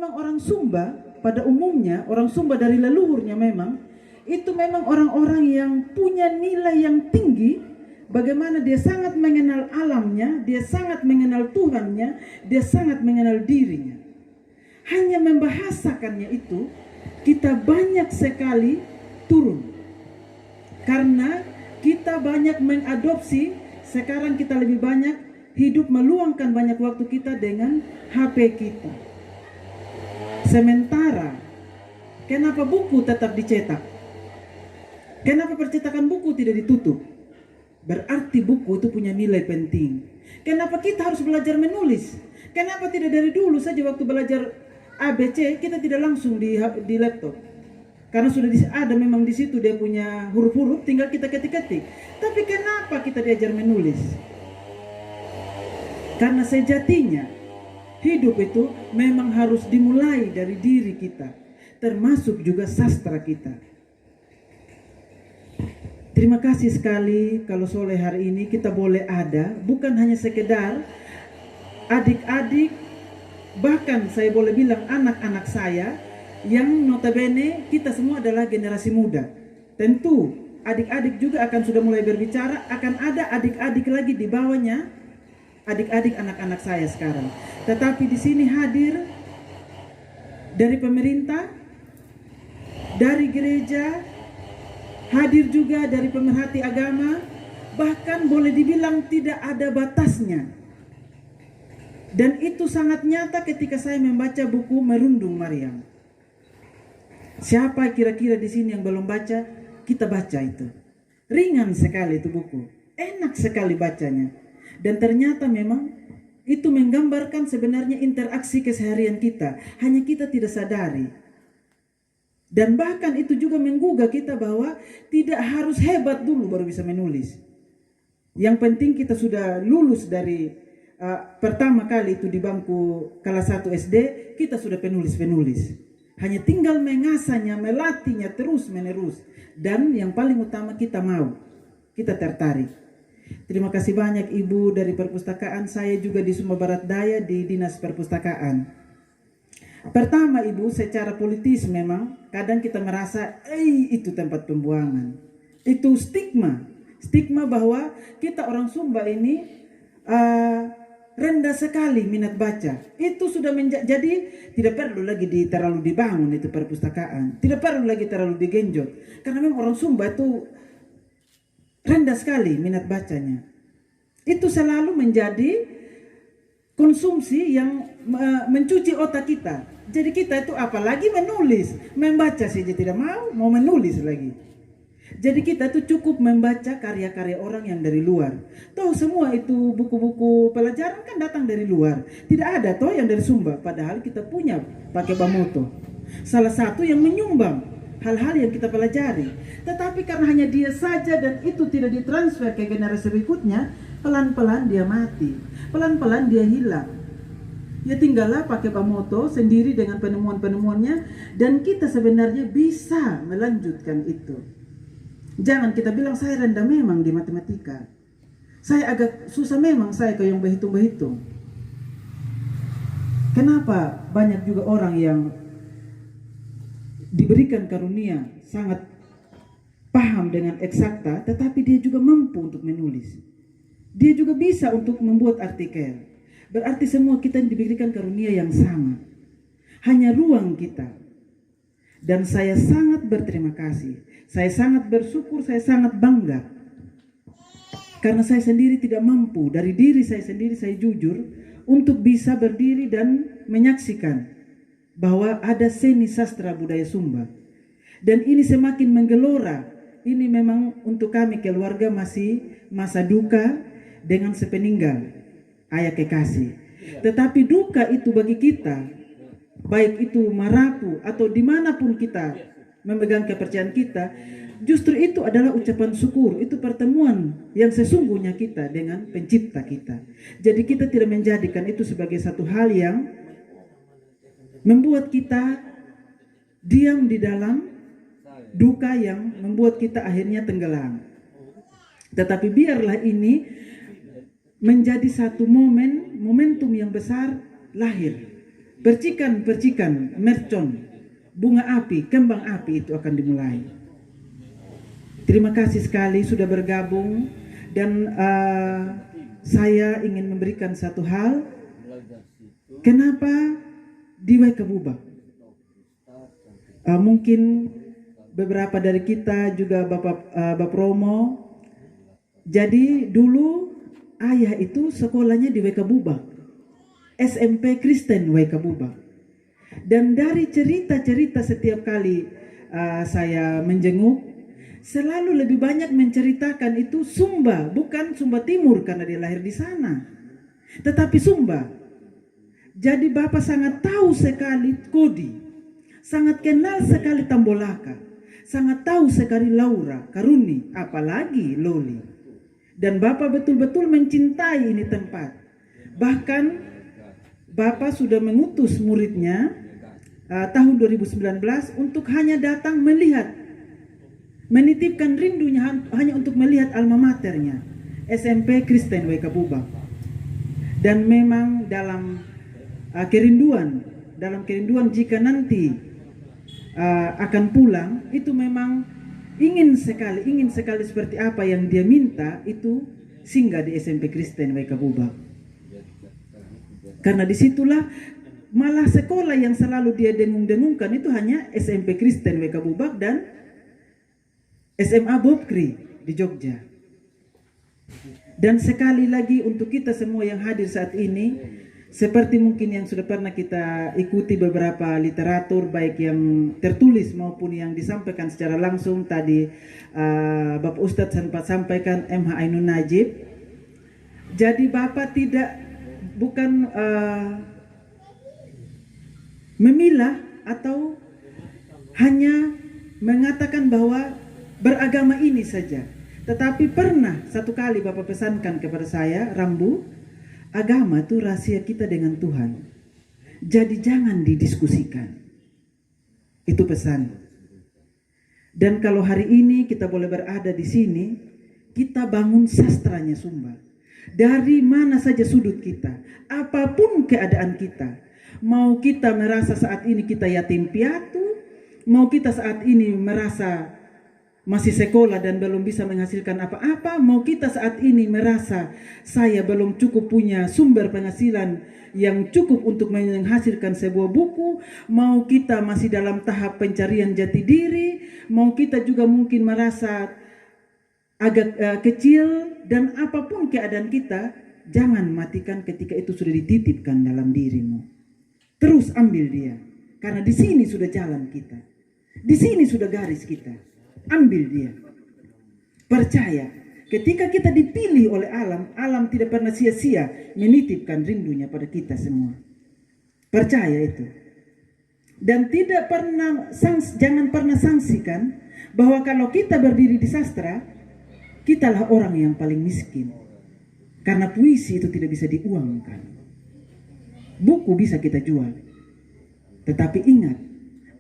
memang orang Sumba pada umumnya, orang Sumba dari leluhurnya memang itu memang orang-orang yang punya nilai yang tinggi. Bagaimana dia sangat mengenal alamnya, dia sangat mengenal Tuhannya, dia sangat mengenal dirinya. Hanya membahasakannya itu kita banyak sekali turun. Karena kita banyak mengadopsi, sekarang kita lebih banyak hidup meluangkan banyak waktu kita dengan HP kita. Sementara, kenapa buku tetap dicetak? Kenapa percetakan buku tidak ditutup? Berarti buku itu punya nilai penting. Kenapa kita harus belajar menulis? Kenapa tidak dari dulu saja waktu belajar ABC kita tidak langsung di laptop? Karena sudah ada memang di situ dia punya huruf-huruf, tinggal kita ketik-ketik. Tapi kenapa kita diajar menulis? Karena sejatinya hidup itu memang harus dimulai dari diri kita, termasuk juga sastra kita. Terima kasih sekali kalau sore hari ini kita boleh ada, bukan hanya sekedar adik-adik, bahkan saya boleh bilang anak-anak saya yang notabene kita semua adalah generasi muda. Tentu adik-adik juga akan sudah mulai berbicara, akan ada adik-adik lagi di bawahnya, adik-adik anak-anak saya sekarang. Tetapi di sini hadir dari pemerintah, dari gereja, hadir juga dari pemerhati agama, bahkan boleh dibilang tidak ada batasnya. Dan itu sangat nyata ketika saya membaca buku Merundung Maryam. Siapa kira-kira di sini yang belum baca? Kita baca itu. Ringan sekali itu buku. Enak sekali bacanya. Dan ternyata memang itu menggambarkan sebenarnya interaksi keseharian kita. Hanya kita tidak sadari. Dan bahkan itu juga menggugah kita bahwa tidak harus hebat dulu baru bisa menulis. Yang penting kita sudah lulus dari pertama kali itu di bangku kelas 1 SD, kita sudah penulis-penulis. Hanya tinggal mengasahnya, melatihnya terus menerus. Dan yang paling utama kita mau, kita tertarik. Terima kasih banyak Ibu dari perpustakaan. Saya juga di Sumba Barat Daya di Dinas Perpustakaan. Pertama Ibu, secara politis memang kadang kita merasa itu tempat pembuangan. Itu stigma. Stigma bahwa kita orang Sumba ini rendah sekali minat baca. Itu sudah jadi tidak perlu lagi terlalu dibangun itu perpustakaan. Tidak perlu lagi terlalu digenjot. Karena memang orang Sumba itu rendah sekali minat bacanya. Itu selalu menjadi konsumsi yang mencuci otak kita. Jadi kita itu apalagi menulis, membaca saja tidak mau menulis lagi. Jadi kita itu cukup membaca karya-karya orang yang dari luar. Toh semua itu buku-buku pelajaran kan datang dari luar. Tidak ada toh yang dari Sumba. Padahal kita punya pakai Bamoto. Salah satu yang menyumbang hal-hal yang kita pelajari. Tetapi karena hanya dia saja dan itu tidak ditransfer ke generasi berikutnya, pelan-pelan dia mati. Pelan-pelan dia hilang. Ya tinggallah pakai Bamoto sendiri dengan penemuan-penemuannya. Dan kita sebenarnya bisa melanjutkan itu. Jangan kita bilang saya rendah memang di matematika. Saya agak susah memang saya yang berhitung-berhitung. Kenapa banyak juga orang yang diberikan karunia sangat paham dengan eksakta, tetapi dia juga mampu untuk menulis. Dia juga bisa untuk membuat artikel. Berarti semua kita diberikan karunia yang sama. Hanya ruang kita. Dan saya sangat berterima kasih. Saya sangat bersyukur, saya sangat bangga. Karena saya sendiri tidak mampu, dari diri saya sendiri saya jujur, untuk bisa berdiri dan menyaksikan bahwa ada seni sastra budaya Sumba. Dan ini semakin menggelora. Ini memang untuk kami keluarga masih masa duka dengan sepeninggal ayah kekasih. Tetapi duka itu bagi kita, baik itu Marapu atau dimanapun kita memegang kepercayaan kita, justru itu adalah ucapan syukur. Itu pertemuan yang sesungguhnya kita dengan pencipta kita. Jadi kita tidak menjadikan itu sebagai satu hal yang membuat kita diam di dalam duka yang membuat kita akhirnya tenggelam. Tetapi biarlah ini menjadi satu momentum yang besar lahir. percikan-percikan mercon, bunga api, kembang api itu akan dimulai. Terima kasih sekali sudah bergabung, dan saya ingin memberikan satu hal. Kenapa di Waikabubak? Mungkin beberapa dari kita juga Bapak Romo. Jadi dulu ayah itu sekolahnya di Waikabubak, SMP Kristen Waikabubak. Dan dari cerita-cerita setiap kali saya menjenguk, selalu lebih banyak menceritakan itu Sumba, bukan Sumba Timur karena dia lahir di sana, tetapi Sumba. Jadi Bapak sangat tahu sekali Kodi, sangat kenal sekali Tambolaka, sangat tahu sekali Laura, Karuni, apalagi Loli. Dan Bapak betul-betul mencintai ini tempat. Bahkan Bapak sudah mengutus muridnya tahun 2019 untuk hanya datang melihat, menitipkan rindunya hanya untuk melihat alma maternya, SMP Kristen Waikabubak. Dan memang dalam kerinduan jika nanti akan pulang, itu memang ingin sekali seperti apa yang dia minta, itu singgah di SMP Kristen Waikabubak. Karena disitulah malah sekolah yang selalu dia dengung-dengungkan itu hanya SMP Kristen Waikabubak dan SMA Bobkri di Jogja. Dan sekali lagi untuk kita semua yang hadir saat ini, seperti mungkin yang sudah pernah kita ikuti beberapa literatur baik yang tertulis maupun yang disampaikan secara langsung tadi, Bapak Ustadz sempat sampaikan MH Ainun Najib. Jadi Bapak bukan memilah atau hanya mengatakan bahwa beragama ini saja, tetapi pernah satu kali Bapak pesankan kepada saya, Rambu, agama itu rahasia kita dengan Tuhan. Jadi jangan didiskusikan. Itu pesan. Dan kalau hari ini kita boleh berada di sini, kita bangun sastranya Sumba. Dari mana saja sudut kita, apapun keadaan kita. Mau kita merasa saat ini kita yatim piatu, mau kita saat ini merasa masih sekolah dan belum bisa menghasilkan apa-apa, mau kita saat ini merasa saya belum cukup punya sumber penghasilan yang cukup untuk menghasilkan sebuah buku, mau kita masih dalam tahap pencarian jati diri, mau kita juga mungkin merasa agak kecil, dan apapun keadaan kita, jangan matikan ketika itu sudah dititipkan dalam dirimu. Terus ambil dia, karena di sini sudah jalan kita, di sini sudah garis kita. Ambil dia. Percaya, ketika kita dipilih oleh alam tidak pernah sia-sia menitipkan rindunya pada kita semua. Percaya itu. Dan jangan pernah sangsikan bahwa kalau kita berdiri di sastra, kitalah orang yang paling miskin. Karena puisi itu tidak bisa diuangkan. Buku bisa kita jual. Tetapi ingat,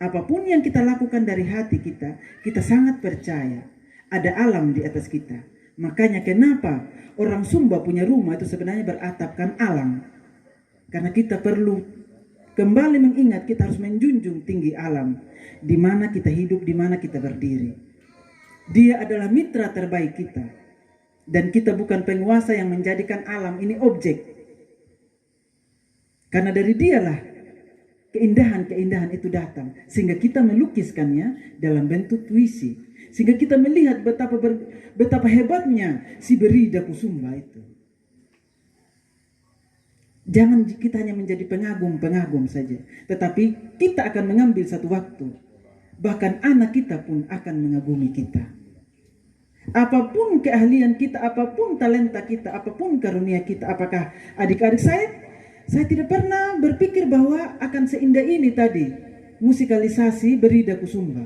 apapun yang kita lakukan dari hati kita, kita sangat percaya ada alam di atas kita. Makanya kenapa orang Sumba punya rumah itu sebenarnya beratapkan alam. Karena kita perlu kembali mengingat, kita harus menjunjung tinggi alam. Di mana kita hidup, di mana kita berdiri. Dia adalah mitra terbaik kita. Dan kita bukan penguasa yang menjadikan alam ini objek. Karena dari dialah keindahan-keindahan itu datang, sehingga kita melukiskannya dalam bentuk puisi, sehingga kita melihat betapa hebatnya si Berida Kusumba itu. Jangan kita hanya menjadi pengagum-pengagum saja, tetapi kita akan mengambil satu waktu, bahkan anak kita pun akan mengagumi kita. Apapun keahlian kita, apapun talenta kita, apapun karunia kita, apakah adik-adik saya tidak pernah berpikir bahwa akan seindah ini tadi musikalisasi Berida Kusumba.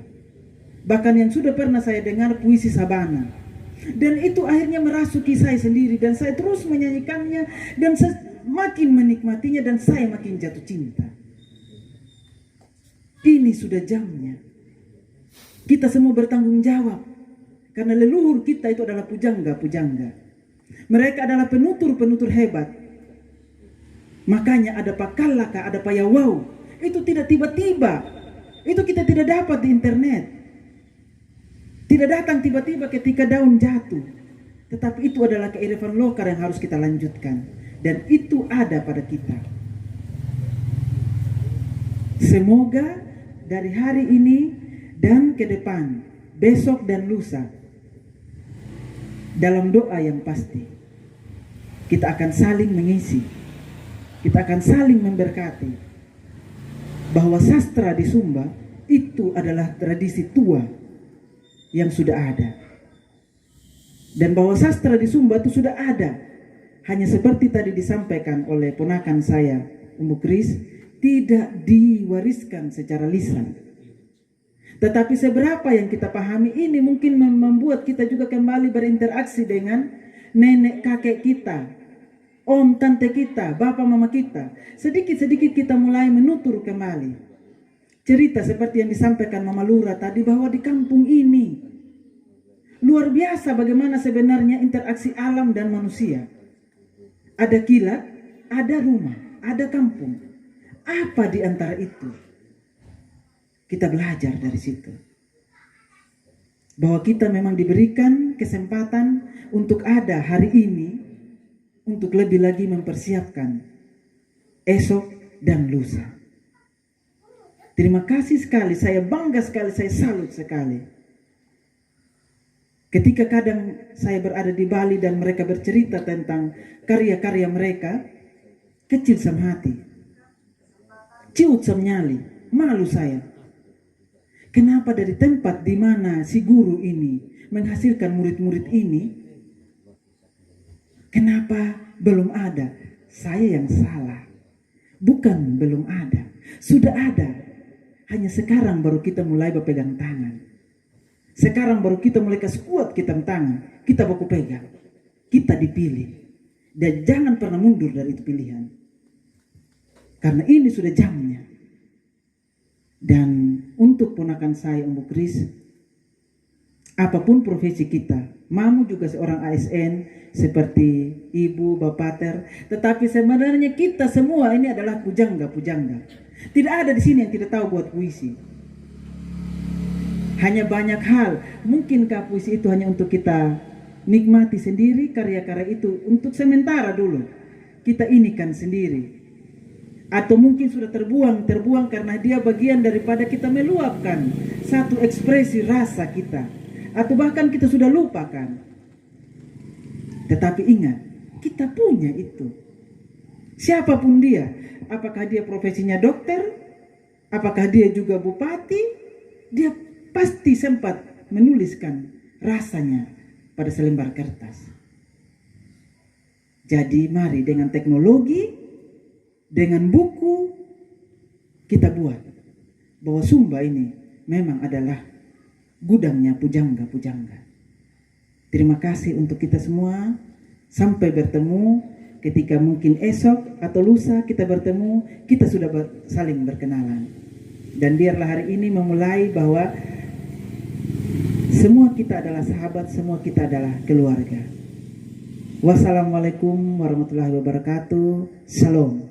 Bahkan yang sudah pernah saya dengar puisi Sabana. Dan itu akhirnya merasuki saya sendiri, dan saya terus menyanyikannya, dan makin menikmatinya, dan saya makin jatuh cinta. Ini sudah jamnya. Kita semua bertanggung jawab. Karena leluhur kita itu adalah pujangga-pujangga. Mereka adalah penutur-penutur hebat. Makanya ada pakalaka, ada payawau. Itu tidak tiba-tiba. Itu kita tidak dapat di internet. Tidak datang tiba-tiba ketika daun jatuh. Tetapi itu adalah kearifan lokal yang harus kita lanjutkan. Dan itu ada pada kita. Semoga dari hari ini dan ke depan, besok dan lusa, dalam doa yang pasti, kita akan saling mengisi, kita akan saling memberkati, bahwa sastra di Sumba itu adalah tradisi tua yang sudah ada, dan bahwa sastra di Sumba itu sudah ada, hanya seperti tadi disampaikan oleh ponakan saya, Umbu Kris, tidak diwariskan secara lisan. Tetapi seberapa yang kita pahami ini mungkin membuat kita juga kembali berinteraksi dengan nenek kakek kita, om tante kita, bapak mama kita. Sedikit-sedikit kita mulai menutur kembali cerita seperti yang disampaikan Mama Lura tadi, bahwa di kampung ini luar biasa bagaimana sebenarnya interaksi alam dan manusia. Ada kilat, ada rumah, ada kampung. Apa di antara itu? Kita belajar dari situ. Bahwa kita memang diberikan kesempatan untuk ada hari ini, untuk lebih lagi mempersiapkan esok dan lusa. Terima kasih sekali, saya bangga sekali, saya salut sekali. Ketika kadang saya berada di Bali dan mereka bercerita tentang karya-karya mereka, kecil sama hati. Ciut sama nyali, malu saya. Kenapa dari tempat di mana si guru ini menghasilkan murid-murid ini, kenapa belum ada? Saya yang salah. Bukan belum ada, sudah ada. Hanya sekarang baru kita mulai berpegang tangan. Sekarang baru kita mulai kasih kuat kita tangan. Kita baku pegang. Kita dipilih. Dan jangan pernah mundur dari itu pilihan. Karena ini sudah jamnya. Dan untuk ponakan saya Umbu Kris, apapun profesi kita, Mamu juga seorang ASN seperti ibu, bapater, tetapi sebenarnya kita semua ini adalah pujangga-pujangga. Tidak ada di sini yang tidak tahu buat puisi. Hanya banyak hal, mungkinkah puisi itu hanya untuk kita nikmati sendiri, karya-karya itu untuk sementara dulu kita inikan sendiri. Atau mungkin sudah terbuang karena dia bagian daripada kita meluapkan satu ekspresi rasa kita. Atau bahkan kita sudah lupakan. Tetapi ingat, kita punya itu. Siapapun dia, apakah dia profesinya dokter, apakah dia juga bupati, dia pasti sempat menuliskan rasanya pada selembar kertas. Jadi mari dengan teknologi, dengan buku, kita buat bahwa Sumba ini memang adalah gudangnya pujangga-pujangga. Terima kasih untuk kita semua. Sampai bertemu ketika mungkin esok atau lusa kita bertemu, kita sudah saling berkenalan. Dan biarlah hari ini memulai bahwa semua kita adalah sahabat, semua kita adalah keluarga. Wassalamualaikum warahmatullahi wabarakatuh. Shalom.